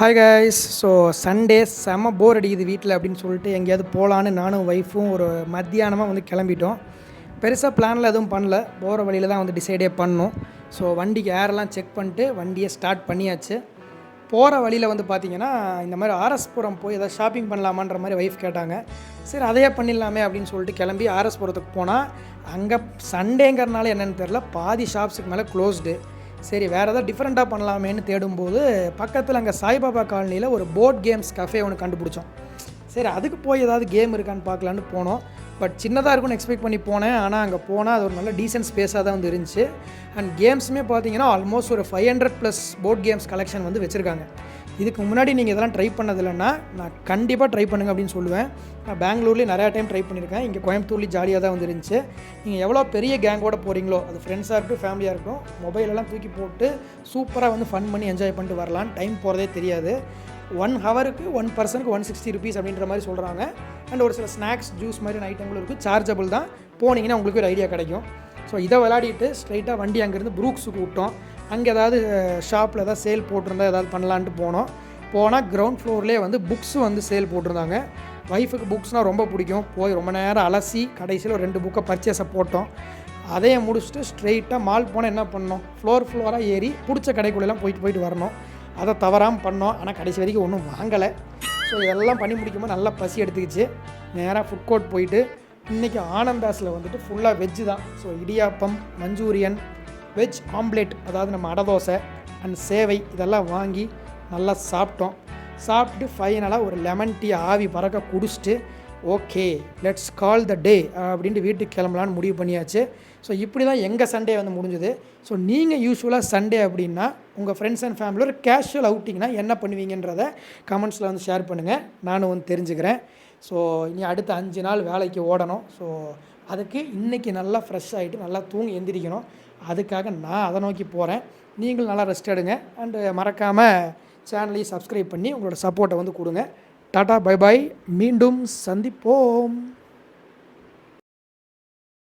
Hi guys. So Sunday செம்ம போர் அடிக்குது வீட்டில் அப்படின்னு சொல்லிட்டு எங்கேயாவது போகலான்னு நானும் ஒய்ஃபும் ஒரு மத்தியானமாக வந்து கிளம்பிட்டோம். பெருசாக பிளானில் எதுவும் பண்ணல, போகிற வழியில் தான் வந்து டிசைடே பண்ணோம். ஸோ வண்டிக்கு ஏர்லாம் செக் பண்ணிட்டு வண்டியை ஸ்டார்ட் பண்ணியாச்சு. போகிற வழியில் வந்து பார்த்திங்கன்னா இந்த மாதிரி ஆர்எஸ்புரம் போய் ஏதாவது ஷாப்பிங் பண்ணலாமான்ற மாதிரி ஒய்ஃப் கேட்டாங்க. சரி அதையே பண்ணிடலாமே அப்படின்னு சொல்லிட்டு கிளம்பி ஆர்எஸ்புரத்துக்கு போனால் அங்கே சண்டேங்கிறனால என்னென்னு தெரில, பாதி ஷாப்ஸுக்கு மேலே க்ளோஸ்டு. சரி வேறு ஏதாவது டிஃப்ரெண்ட்டாக பண்ணலாமேன்னு தேடும்போது பக்கத்தில் அங்கே சாய்பாபா காலனியில் ஒரு போர்ட் கேம்ஸ் கஃபே ஒன்று கண்டுபிடிச்சோம். சரி அதுக்கு போய் ஏதாவது கேம் இருக்கான்னு பார்க்கலான்னு போனோம். பட் சின்னதாக இருக்கும்னு எக்ஸ்பெக்ட் பண்ணி போனேன். ஆனால் அங்கே போனால் அது ஒரு நல்ல டீசென்ட் ஸ்பேஸாக தான் வந்து இருந்துச்சு. அண்ட் கேம்ஸுமே பார்த்தீங்கன்னா ஆல்மோஸ்ட் ஒரு 500+ போர்ட் கேம்ஸ் கலெக்ஷன் வந்து வச்சுருக்காங்க. இதுக்கு முன்னாடி நீங்கள் இதெல்லாம் ட்ரை பண்ணதில்லைன்னா நான் கண்டிப்பாக ட்ரை பண்ணுங்கள் அப்படின்னு சொல்லுவேன். நான் பெங்களூர்லேயும் நிறையா டைம் ட்ரை பண்ணியிருக்கேன். இங்கே கோயம்புத்தூர்லேயும் ஜாலியாக தான் வந்துருந்துச்சு. நீங்கள் எவ்வளோ பெரிய கேங்கோட போகிறீங்களோ, அது ஃப்ரெண்ட்ஸாக இருக்கட்டும் ஃபேமிலியாக இருக்கட்டும், மொபைலெல்லாம் தூக்கி போட்டு சூப்பராக வந்து ஃபன் பண்ணி என்ஜாய் பண்ணிட்டு வரலாம். டைம் போகிறதே தெரியாது. 1 ஹவருக்கு 1 பர்சனுக்கு 160 rupees அப்படின்ற மாதிரி சொல்கிறாங்க. அண்ட் ஒரு சில ஸ்நாக்ஸ் ஜூஸ் மாதிரி ஐட்டங்களும் இருக்குது. சார்ஜபிள் தான். போனீங்கன்னா உங்களுக்கு ஒரு ஐடியா கிடைக்கும். ஸோ இதை விளையாடிட்டு ஸ்ட்ரைட்டாக வண்டி அங்கேருந்து ப்ரூக்ஸுக்கு விட்டோம். அங்கே ஏதாவது ஷாப்பில் ஏதாவது சேல் போட்டிருந்தா ஏதாவது பண்ணலான்ட்டு போனால் கிரவுண்ட் ஃப்ளோர்லேயே வந்து புக்ஸு வந்து சேல் போட்டிருந்தாங்க. ஒய்ஃபுக்கு புக்ஸ்னால் ரொம்ப பிடிக்கும். போய் ரொம்ப நேரம் அலசி கடைசியில் ஒரு 2 புக்கை பர்ச்சேஸை போட்டோம். அதையே முடிச்சுட்டு ஸ்ட்ரெயிட்டாக மால் போனால் என்ன பண்ணோம், ஃப்ளோராக ஏறி பிடிச்ச கடைக்குள்ளெல்லாம் போயிட்டு வரணும். அதை தவறாமல் பண்ணோம். ஆனால் கடைசி வரைக்கும் ஒன்றும் வாங்கலை. ஸோ இதெல்லாம் பண்ணி முடிக்கும்போது நல்லா பசி எடுத்துக்கிச்சு. நேராக ஃபுட் கோர்ட் போயிட்டு இன்றைக்கி ஆனந்தாஸில் வந்துட்டு ஃபுல்லாக வெஜ்ஜு தான். So idiyappam, Manchurian, veg omelette, அதாவது நம்ம அடை தோசை அண்ட் சேவை இதெல்லாம் வாங்கி நல்லா சாப்பிட்டுட்டு ஃபைனலாக ஒரு லெமன் டீ ஆவி பறக்க குடிச்சிட்டு ஓகே லெட்ஸ் கால் த டே அப்படின்ட்டு வீட்டுக்கு கிளம்பலான்னு முடிவு பண்ணியாச்சு. ஸோ இப்படி தான் எங்கள் சண்டே வந்து முடிஞ்சுது. ஸோ நீங்கள் யூஸ்வலாக சண்டே அப்படின்னா உங்கள் ஃப்ரெண்ட்ஸ் அண்ட் ஃபேமிலியோட ஒரு கேஷுவல் அவுட்டிங்னா என்ன பண்ணுவீங்கன்றதை கமெண்ட்ஸில் வந்து ஷேர் பண்ணுங்கள். நானும் வந்து தெரிஞ்சுக்கிறேன். ஸோ இனி அடுத்த 5 நாள் வேலைக்கு ஓடணும். ஸோ அதுக்கு இன்றைக்கி நல்லா ஃப்ரெஷ் ஆகிட்டு நல்லா தூங்கி எந்திரிக்கணும். அதுக்காக நான் அதை நோக்கி போகிறேன். நீங்களும் நல்லா ரெஸ்ட் எடுங்க. அண்டு மறக்காமல் சேனலையும் சப்ஸ்கிரைப் பண்ணி உங்களோட சப்போர்ட்டை வந்து கொடுங்க. Tata bye bye. மீண்டும் சந்திப்போம்.